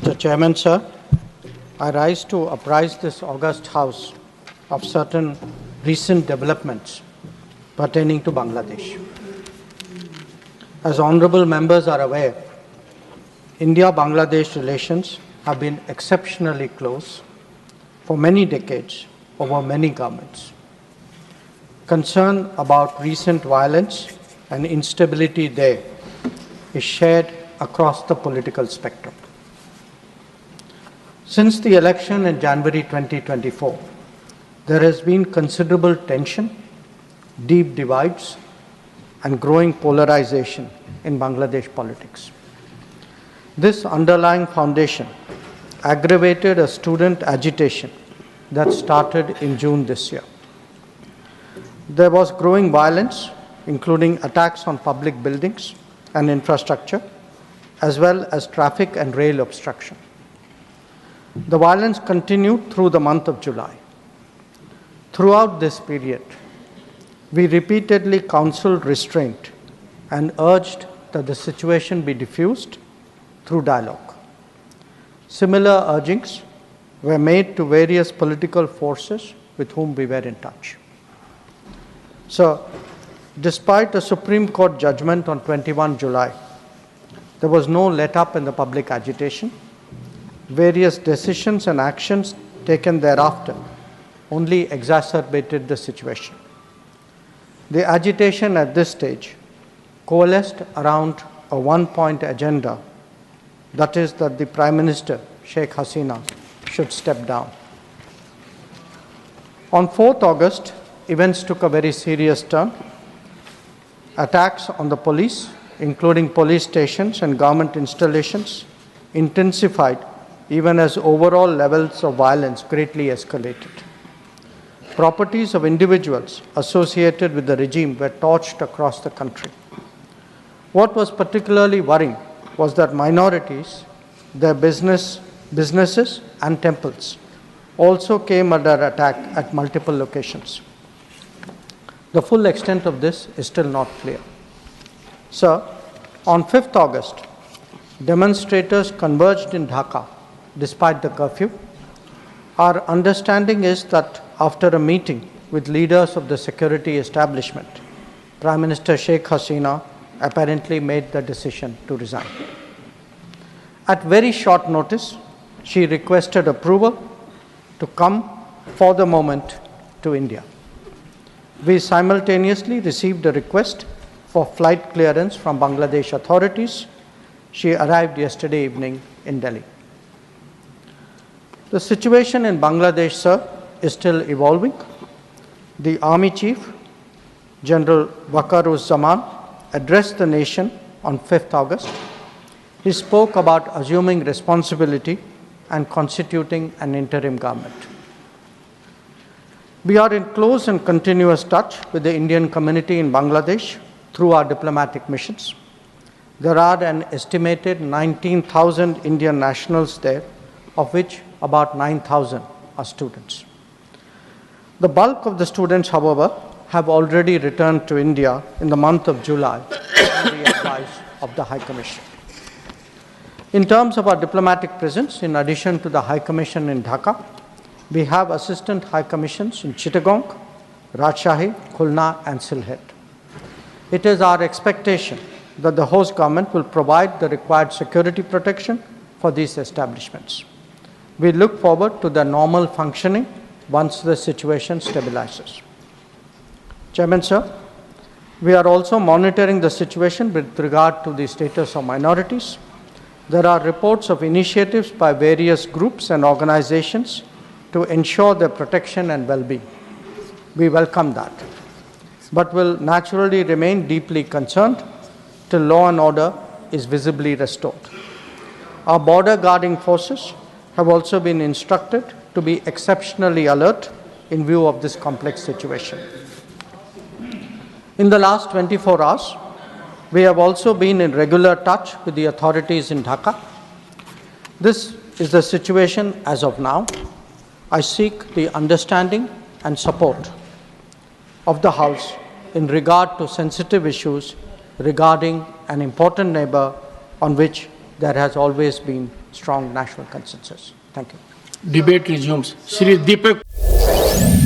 Mr. Chairman, sir, I rise to apprise this august House of certain recent developments pertaining to Bangladesh. As honorable members are aware, India-Bangladesh relations have been exceptionally close for many decades over many governments. Concern about recent violence and instability there is shared across the political spectrum. Since the election in January 2024, there has been considerable tension, deep divides, and growing polarization in Bangladesh politics. This underlying foundation aggravated a student agitation that started in June this year. There was growing violence, including attacks on public buildings and infrastructure, as well as traffic and rail obstruction. The violence continued through the month of July. Throughout this period, we repeatedly counseled restraint and urged that the situation be diffused through dialogue. Similar urgings were made to various political forces with whom we were in touch. So, despite a Supreme Court judgment on 21 July, there was no let-up in the public agitation. Various decisions and actions taken thereafter only exacerbated the situation. The agitation at this stage coalesced around a one-point agenda, that is that the Prime Minister, Sheikhhasina, should step down. On 4th August, events took a very serious turn. Attacks on the police, including police stations and government installations, intensified even as overall levels of violence greatly escalated. Properties of individuals associated with the regime were torched across the country. What was particularly worrying was that minorities, their businesses and temples also came under attack at multiple locations. The full extent of this is still not clear. Sir, on 5th August, demonstrators converged in Dhaka despite the curfew. Our understanding is that after a meeting with leaders of the security establishment, Prime Minister Sheikhhasina apparently made the decision to resign. At very short notice, she requested approval to come for the moment to India. We simultaneously received a request for flight clearance from Bangladesh authorities. She arrived yesterday evening in Delhi. The situation in Bangladesh, sir, is still evolving. The Army Chief, General Waqar-uz-Zaman, addressed the nation on 5th August. He spoke about assuming responsibility and constituting an interim government. We are in close and continuous touch with the Indian community in Bangladesh through our diplomatic missions. There are an estimated 19,000 Indian nationals there, of which about 9,000 are students. The bulk of the students, however, have already returned to India in the month of July on the advice of the High Commission. In terms of our diplomatic presence, in addition to the High Commission in Dhaka, we have assistant High Commissions in Chittagong, Rajshahi, Khulna and Sylhet. It is our expectation that the host government will provide the required security protection for these establishments. We look forward to their normal functioning once the situation stabilizes. Chairman, sir, we are also monitoring the situation with regard to the status of minorities. There are reports of initiatives by various groups and organizations to ensure their protection and well-being. We welcome that, but will naturally remain deeply concerned till law and order is visibly restored. Our border guarding forces have also been instructed to be exceptionally alert in view of this complex situation. In the last 24 hours, we have also been in regular touch with the authorities in Dhaka. This is the situation as of now. I seek the understanding and support of the House in regard to sensitive issues regarding an important neighbor on which there has always been strong national consensus. Thank you. Debate resumes. Shri Deepak.